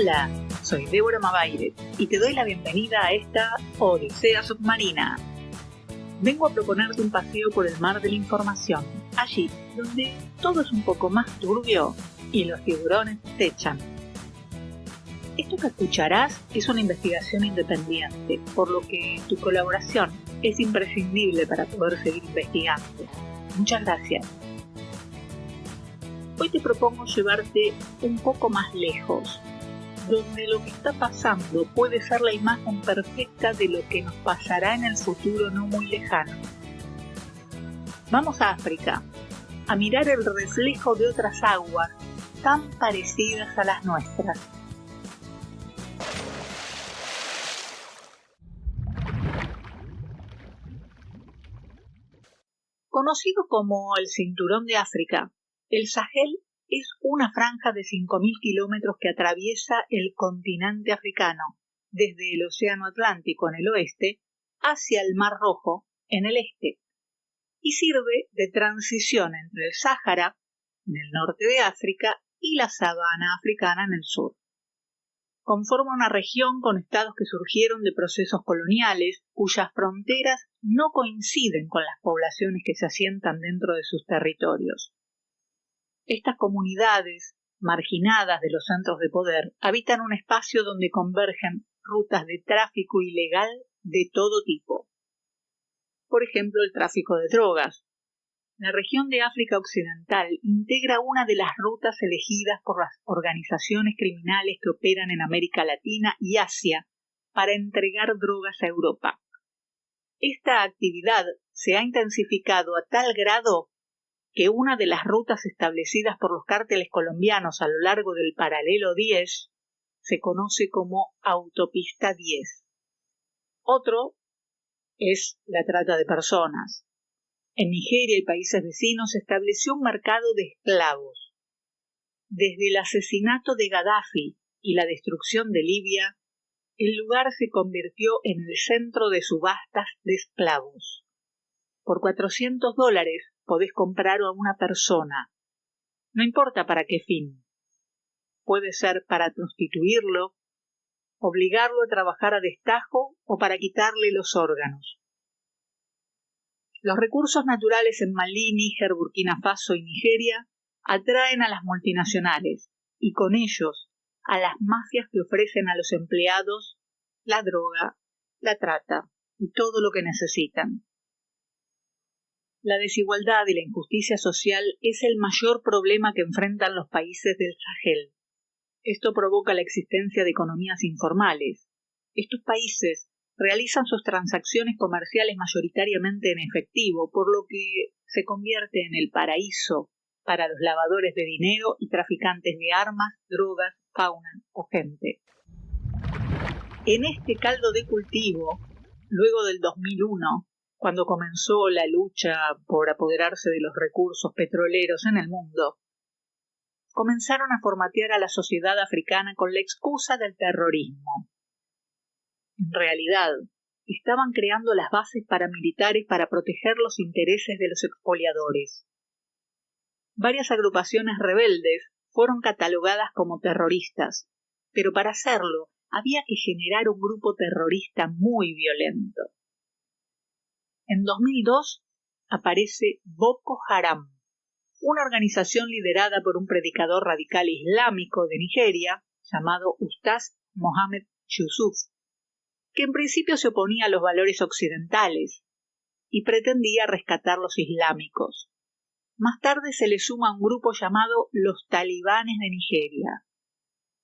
Hola, soy Débora Mavaire y te doy la bienvenida a esta Odisea Submarina. Vengo a proponerte un paseo por el mar de la información, allí donde todo es un poco más turbio y los tiburones acechan. Esto que escucharás es una investigación independiente, por lo que tu colaboración es imprescindible para poder seguir investigando. Muchas gracias. Hoy te propongo llevarte un poco más lejos, donde lo que está pasando puede ser la imagen perfecta de lo que nos pasará en el futuro no muy lejano. Vamos a África, a mirar el reflejo de otras aguas tan parecidas a las nuestras. Conocido como el Cinturón de África, el Sahel es una franja de 5.000 kilómetros que atraviesa el continente africano, desde el Océano Atlántico en el oeste hacia el Mar Rojo en el este, y sirve de transición entre el Sáhara, en el norte de África, y la sabana africana en el sur. Conforma una región con estados que surgieron de procesos coloniales, cuyas fronteras no coinciden con las poblaciones que se asientan dentro de sus territorios. Estas comunidades, marginadas de los centros de poder, habitan un espacio donde convergen rutas de tráfico ilegal de todo tipo. Por ejemplo, el tráfico de drogas. La región de África Occidental integra una de las rutas elegidas por las organizaciones criminales que operan en América Latina y Asia para entregar drogas a Europa. Esta actividad se ha intensificado a tal grado que una de las rutas establecidas por los cárteles colombianos a lo largo del paralelo 10 se conoce como Autopista 10. Otro es la trata de personas. En Nigeria y países vecinos se estableció un mercado de esclavos. Desde el asesinato de Gaddafi y la destrucción de Libia, el lugar se convirtió en el centro de subastas de esclavos. Por $400 podés comprar a una persona. No importa para qué fin. Puede ser para prostituirlo, obligarlo a trabajar a destajo o para quitarle los órganos. Los recursos naturales en Malí, Níger, Burkina Faso y Nigeria atraen a las multinacionales y con ellos a las mafias que ofrecen a los empleados la droga, la trata y todo lo que necesitan. La desigualdad y la injusticia social es el mayor problema que enfrentan los países del Sahel. Esto provoca la existencia de economías informales. Estos países realizan sus transacciones comerciales mayoritariamente en efectivo, por lo que se convierte en el paraíso para los lavadores de dinero y traficantes de armas, drogas, fauna o gente. En este caldo de cultivo, luego del 2001, cuando comenzó la lucha por apoderarse de los recursos petroleros en el mundo, comenzaron a formatear a la sociedad africana con la excusa del terrorismo. En realidad, estaban creando las bases paramilitares para proteger los intereses de los expoliadores. Varias agrupaciones rebeldes fueron catalogadas como terroristas, pero para hacerlo había que generar un grupo terrorista muy violento. En 2002 aparece Boko Haram, una organización liderada por un predicador radical islámico de Nigeria llamado Ustaz Mohammed Yusuf, que en principio se oponía a los valores occidentales y pretendía rescatar los islámicos. Más tarde se le suma un grupo llamado los Talibanes de Nigeria.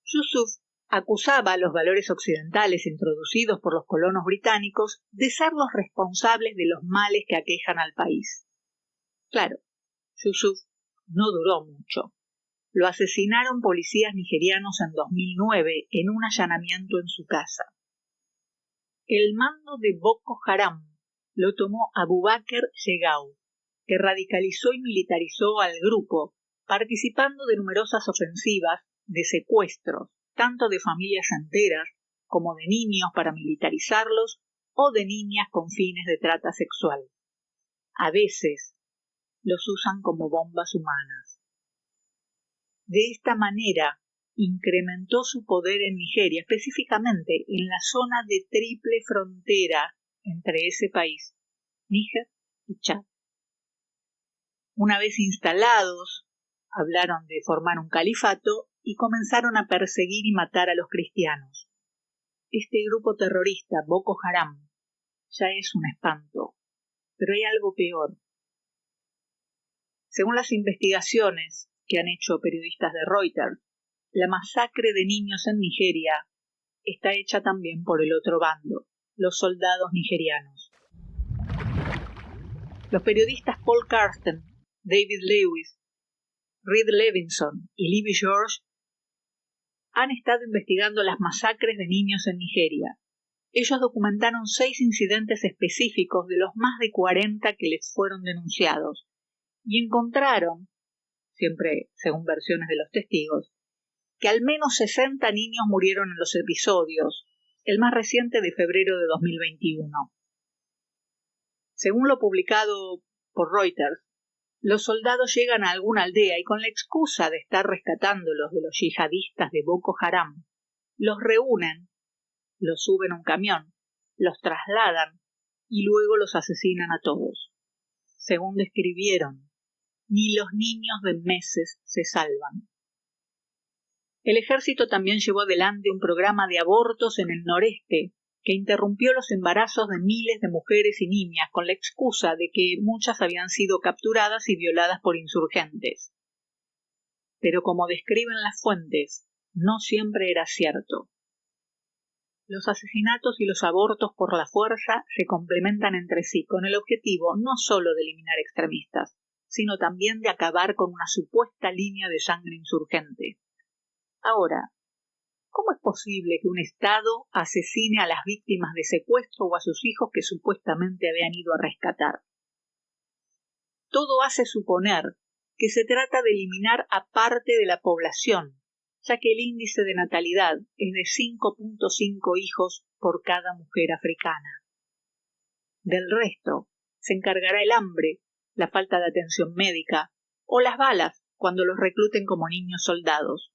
Yusuf acusaba a los valores occidentales introducidos por los colonos británicos de ser los responsables de los males que aquejan al país. Claro, Yusuf no duró mucho. Lo asesinaron policías nigerianos en 2009 en un allanamiento en su casa. El mando de Boko Haram lo tomó Abubakar Shekau, que radicalizó y militarizó al grupo, participando de numerosas ofensivas de secuestros, tanto de familias enteras como de niños para militarizarlos o de niñas con fines de trata sexual. A veces los usan como bombas humanas. De esta manera, incrementó su poder en Nigeria, específicamente en la zona de triple frontera entre ese país, Níger y Chad. Una vez instalados, hablaron de formar un califato y comenzaron a perseguir y matar a los cristianos. Este grupo terrorista, Boko Haram, ya es un espanto, pero hay algo peor. Según las investigaciones que han hecho periodistas de Reuters, la masacre de niños en Nigeria está hecha también por el otro bando, los soldados nigerianos. Los periodistas Paul Carsten, David Lewis, Reed Levinson y Libby George han estado investigando las masacres de niños en Nigeria. Ellos documentaron 6 incidentes específicos de los más de 40 que les fueron denunciados y encontraron, siempre según versiones de los testigos, que al menos 60 niños murieron en los episodios, el más reciente de febrero de 2021. Según lo publicado por Reuters, los soldados llegan a alguna aldea y con la excusa de estar rescatándolos de los yihadistas de Boko Haram, los reúnen, los suben a un camión, los trasladan y luego los asesinan a todos. Según describieron, ni los niños de meses se salvan. El ejército también llevó adelante un programa de abortos en el noreste que interrumpió los embarazos de miles de mujeres y niñas con la excusa de que muchas habían sido capturadas y violadas por insurgentes. Pero como describen las fuentes, no siempre era cierto. Los asesinatos y los abortos por la fuerza se complementan entre sí con el objetivo no solo de eliminar extremistas, sino también de acabar con una supuesta línea de sangre insurgente. Ahora, ¿cómo es posible que un Estado asesine a las víctimas de secuestro o a sus hijos que supuestamente habían ido a rescatar? Todo hace suponer que se trata de eliminar a parte de la población, ya que el índice de natalidad es de 5.5 hijos por cada mujer africana. Del resto se encargará el hambre, la falta de atención médica o las balas cuando los recluten como niños soldados.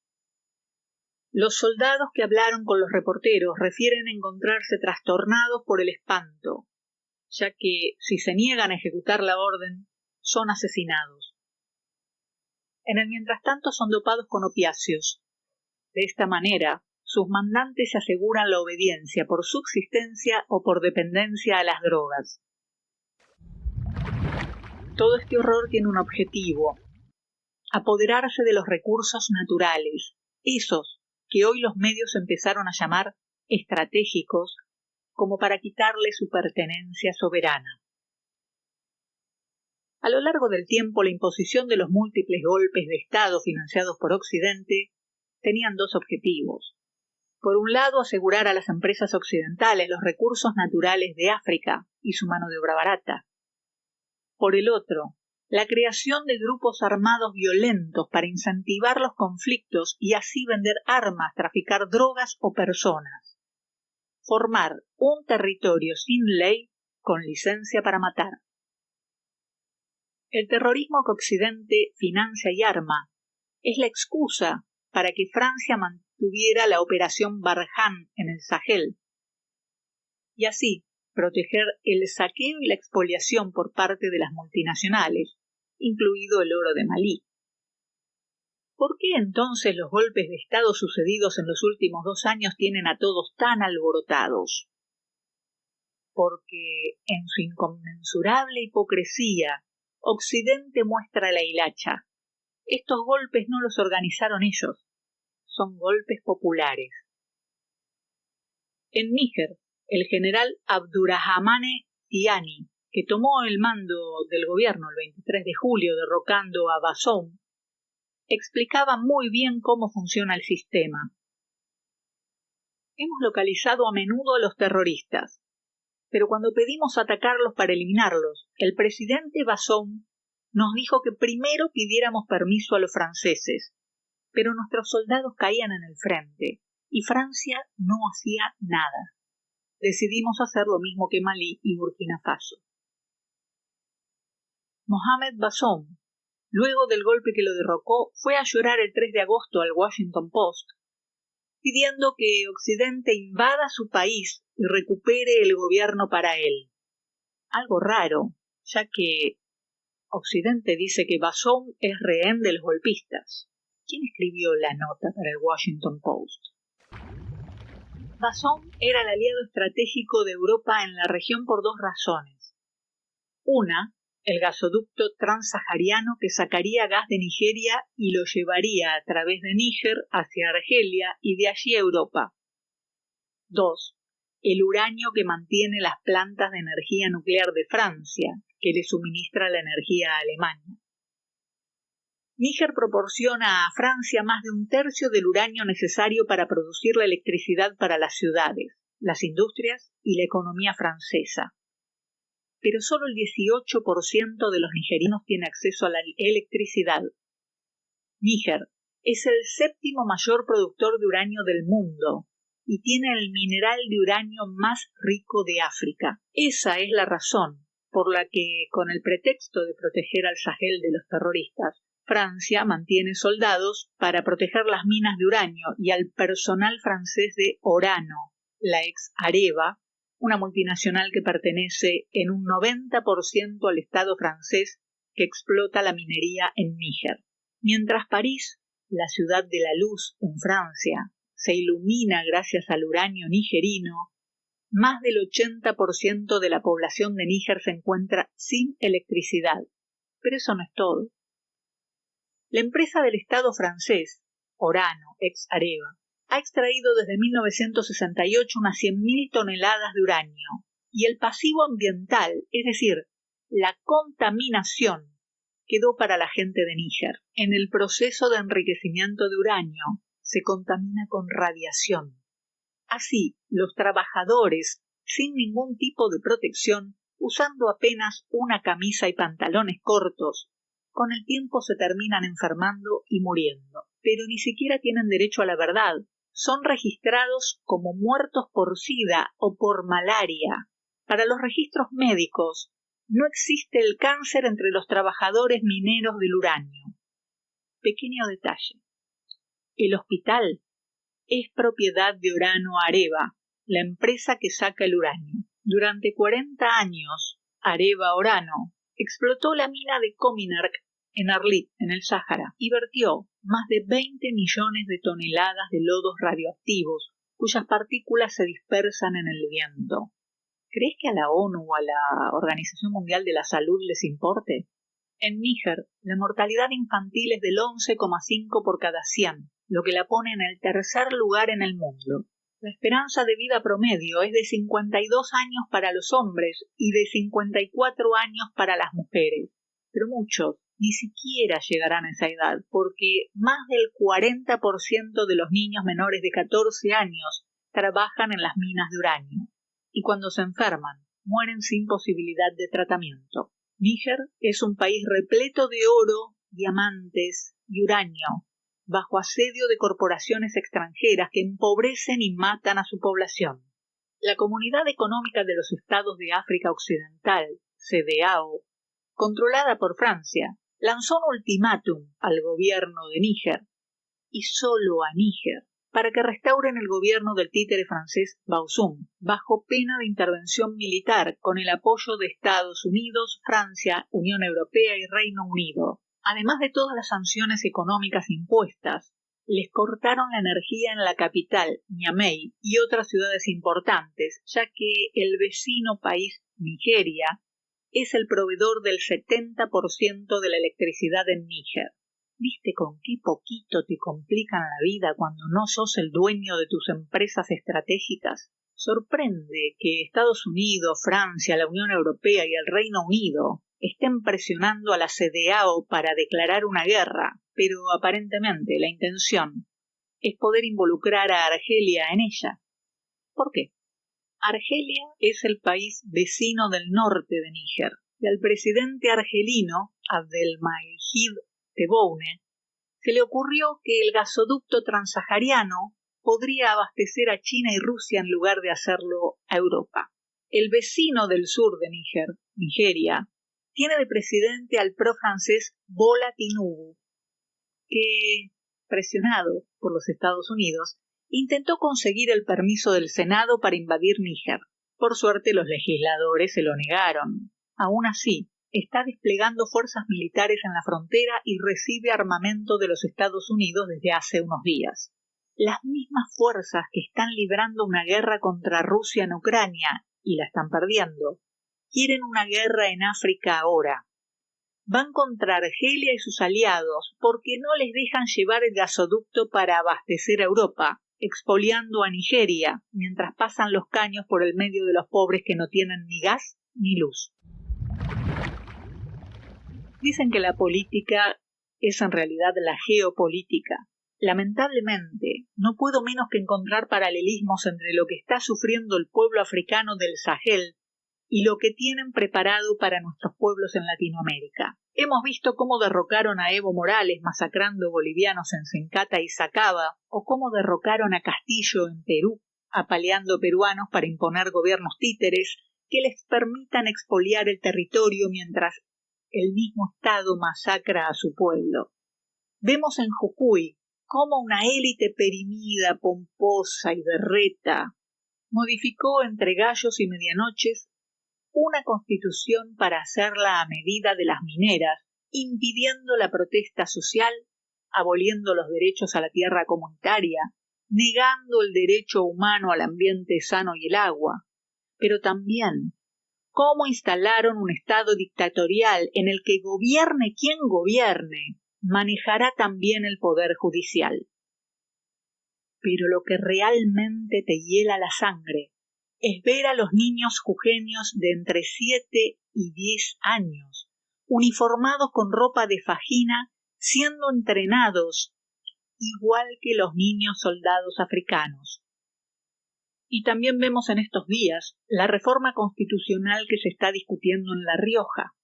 Los soldados que hablaron con los reporteros refieren encontrarse trastornados por el espanto, ya que si se niegan a ejecutar la orden, son asesinados. En el mientras tanto son dopados con opiáceos. De esta manera, sus mandantes se aseguran la obediencia por subsistencia o por dependencia a las drogas. Todo este horror tiene un objetivo: apoderarse de los recursos naturales, esos que hoy los medios empezaron a llamar estratégicos, como para quitarle su pertenencia soberana. A lo largo del tiempo, la imposición de los múltiples golpes de Estado financiados por Occidente tenían 2 objetivos. Por un lado, asegurar a las empresas occidentales los recursos naturales de África y su mano de obra barata. Por el otro, la creación de grupos armados violentos para incentivar los conflictos y así vender armas, traficar drogas o personas. Formar un territorio sin ley con licencia para matar. El terrorismo que Occidente financia y arma es la excusa para que Francia mantuviera la operación Barkhane en el Sahel y así proteger el saqueo y la expoliación por parte de las multinacionales, incluido el oro de Malí. ¿Por qué entonces los golpes de Estado sucedidos en los últimos 2 años tienen a todos tan alborotados? Porque en su inconmensurable hipocresía, Occidente muestra la hilacha. Estos golpes no los organizaron ellos, son golpes populares. En Níger, el general Abdurrahmane Tiani, que tomó el mando del gobierno el 23 de julio derrocando a Bazoum, explicaba muy bien cómo funciona el sistema. Hemos localizado a menudo a los terroristas, pero cuando pedimos atacarlos para eliminarlos, el presidente Bazoum nos dijo que primero pidiéramos permiso a los franceses, pero nuestros soldados caían en el frente y Francia no hacía nada. Decidimos hacer lo mismo que Malí y Burkina Faso. Mohamed Bazoum, luego del golpe que lo derrocó, fue a llorar el 3 de agosto al Washington Post, pidiendo que Occidente invada su país y recupere el gobierno para él. Algo raro, ya que Occidente dice que Bazoum es rehén de los golpistas. ¿Quién escribió la nota para el Washington Post? Bazoum era el aliado estratégico de Europa en la región por dos razones. Una, el gasoducto transsahariano que sacaría gas de Nigeria y lo llevaría a través de Níger hacia Argelia y de allí a Europa. 2. El uranio que mantiene las plantas de energía nuclear de Francia, que le suministra la energía a Alemania. Níger proporciona a Francia más de un tercio del uranio necesario para producir la electricidad para las ciudades, las industrias y la economía francesa. Pero solo el 18% de los nigerinos tiene acceso a la electricidad. Níger es el séptimo mayor productor de uranio del mundo y tiene el mineral de uranio más rico de África. Esa es la razón por la que, con el pretexto de proteger al Sahel de los terroristas, Francia mantiene soldados para proteger las minas de uranio y al personal francés de Orano, la ex Areva, una multinacional que pertenece en un 90% al Estado francés que explota la minería en Níger. Mientras París, la ciudad de la luz en Francia, se ilumina gracias al uranio nigerino, más del 80% de la población de Níger se encuentra sin electricidad. Pero eso no es todo. La empresa del Estado francés, Orano, ex Areva, ha extraído desde 1968 unas 100.000 toneladas de uranio, y el pasivo ambiental, es decir, la contaminación, quedó para la gente de Níger. En el proceso de enriquecimiento de uranio se contamina con radiación. Así, los trabajadores, sin ningún tipo de protección, usando apenas una camisa y pantalones cortos, con el tiempo se terminan enfermando y muriendo. Pero ni siquiera tienen derecho a la verdad. Son registrados como muertos por SIDA o por malaria. Para los registros médicos, no existe el cáncer entre los trabajadores mineros del uranio. Pequeño detalle. El hospital es propiedad de Orano Areva, la empresa que saca el uranio. Durante 40 años, Areva Orano explotó la mina de Cominark en Arlit, en el Sáhara, y vertió más de 20 millones de toneladas de lodos radioactivos, cuyas partículas se dispersan en el viento. ¿Crees que a la ONU o a la Organización Mundial de la Salud les importe? En Níger, la mortalidad infantil es del 11,5 por cada 100, lo que la pone en el tercer lugar en el mundo. La esperanza de vida promedio es de 52 años para los hombres y de 54 años para las mujeres. Pero muchos ni siquiera llegarán a esa edad, porque más del 40% de los niños menores de 14 años trabajan en las minas de uranio, y cuando se enferman, mueren sin posibilidad de tratamiento. Níger es un país repleto de oro, diamantes y uranio, bajo asedio de corporaciones extranjeras que empobrecen y matan a su población. La Comunidad Económica de los Estados de África Occidental, CEDEAO, controlada por Francia, lanzó un ultimátum al gobierno de Níger, y solo a Níger, para que restauren el gobierno del títere francés Bazoum, bajo pena de intervención militar, con el apoyo de Estados Unidos, Francia, Unión Europea y Reino Unido. Además de todas las sanciones económicas impuestas, les cortaron la energía en la capital, Niamey, y otras ciudades importantes, ya que el vecino país, Nigeria, es el proveedor del 70% de la electricidad en Níger. ¿Viste con qué poquito te complican la vida cuando no sos el dueño de tus empresas estratégicas? Sorprende que Estados Unidos, Francia, la Unión Europea y el Reino Unido estén presionando a la CEDEAO para declarar una guerra, pero aparentemente la intención es poder involucrar a Argelia en ella. ¿Por qué? Argelia es el país vecino del norte de Níger, y al presidente argelino, Abdelmajid Tebboune, se le ocurrió que el gasoducto transsahariano podría abastecer a China y Rusia en lugar de hacerlo a Europa. El vecino del sur de Níger, Nigeria, tiene de presidente al pro-francés Bola Tinubu, que, presionado por los Estados Unidos, intentó conseguir el permiso del Senado para invadir Níger. Por suerte, los legisladores se lo negaron. Aún así, está desplegando fuerzas militares en la frontera y recibe armamento de los Estados Unidos desde hace unos días. Las mismas fuerzas que están librando una guerra contra Rusia en Ucrania, y la están perdiendo, quieren una guerra en África ahora. Van contra Argelia y sus aliados porque no les dejan llevar el gasoducto para abastecer a Europa, expoliando a Nigeria, mientras pasan los caños por el medio de los pobres que no tienen ni gas ni luz. Dicen que la política es en realidad la geopolítica. Lamentablemente, no puedo menos que encontrar paralelismos entre lo que está sufriendo el pueblo africano del Sahel y lo que tienen preparado para nuestros pueblos en Latinoamérica. Hemos visto cómo derrocaron a Evo Morales masacrando bolivianos en Sencata y Sacaba, o cómo derrocaron a Castillo en Perú, apaleando peruanos para imponer gobiernos títeres que les permitan expoliar el territorio mientras el mismo Estado masacra a su pueblo. Vemos en Jujuy cómo una élite perimida, pomposa y berreta modificó entre gallos y medianoches una constitución para hacerla a medida de las mineras, impidiendo la protesta social, aboliendo los derechos a la tierra comunitaria, negando el derecho humano al ambiente sano y el agua, pero también cómo instalaron un Estado dictatorial en el que gobierne quien gobierne, manejará también el poder judicial. Pero lo que realmente te hiela la sangre es ver a los niños jujeños de entre 7 y 10 años, uniformados con ropa de fajina, siendo entrenados igual que los niños soldados africanos. Y también vemos en estos días la reforma constitucional que se está discutiendo en La Rioja.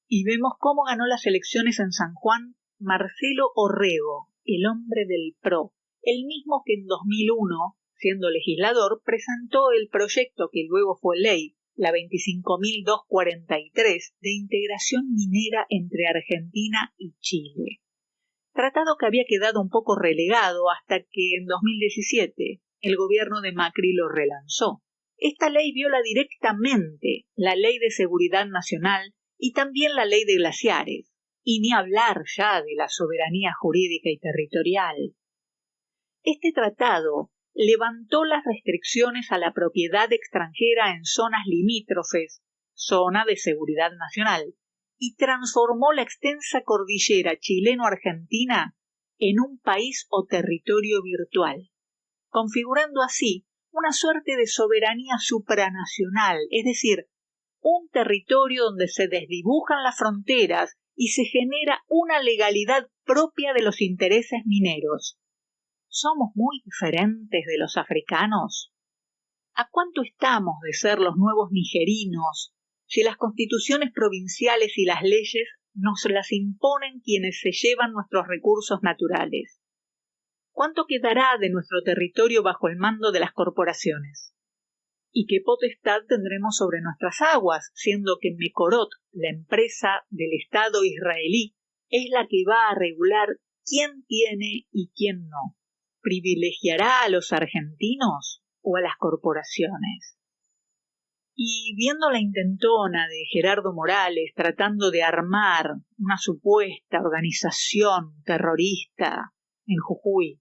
Y vemos cómo ganó las elecciones en San Juan Marcelo Orrego, el hombre del PRO, el mismo que en 2001, siendo legislador, presentó el proyecto que luego fue ley, la 25.243, de integración minera entre Argentina y Chile. Tratado que había quedado un poco relegado hasta que en 2017 el gobierno de Macri lo relanzó. Esta ley viola directamente la Ley de Seguridad Nacional y también la Ley de Glaciares, y ni hablar ya de la soberanía jurídica y territorial. Este tratado levantó las restricciones a la propiedad extranjera en zonas limítrofes, zona de seguridad nacional, y transformó la extensa cordillera chileno-argentina en un país o territorio virtual, configurando así una suerte de soberanía supranacional, es decir, un territorio donde se desdibujan las fronteras y se genera una legalidad propia de los intereses mineros. ¿Somos muy diferentes de los africanos? ¿A cuánto estamos de ser los nuevos nigerinos si las constituciones provinciales y las leyes nos las imponen quienes se llevan nuestros recursos naturales? ¿Cuánto quedará de nuestro territorio bajo el mando de las corporaciones? ¿Y qué potestad tendremos sobre nuestras aguas, siendo que Mekorot, la empresa del Estado israelí, es la que va a regular quién tiene y quién no? ¿Privilegiará a los argentinos o a las corporaciones? Y viendo la intentona de Gerardo Morales tratando de armar una supuesta organización terrorista en Jujuy,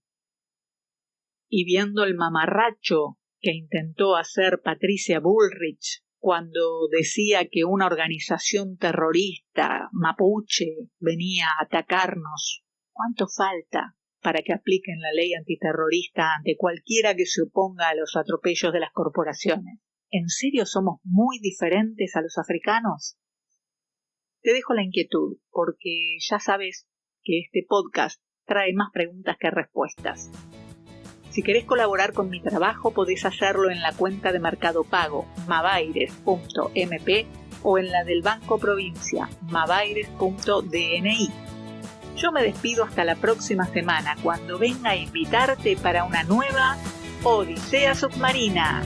y viendo el mamarracho que intentó hacer Patricia Bullrich cuando decía que una organización terrorista mapuche venía a atacarnos, ¿cuánto falta para que apliquen la ley antiterrorista ante cualquiera que se oponga a los atropellos de las corporaciones? ¿En serio somos muy diferentes a los africanos? Te dejo la inquietud, porque ya sabes que este podcast trae más preguntas que respuestas. Si querés colaborar con mi trabajo, podés hacerlo en la cuenta de Mercado Pago, mabaires.mp, o en la del Banco Provincia, mabaires.dni. Yo me despido hasta la próxima semana, cuando venga a invitarte para una nueva Odisea Submarina.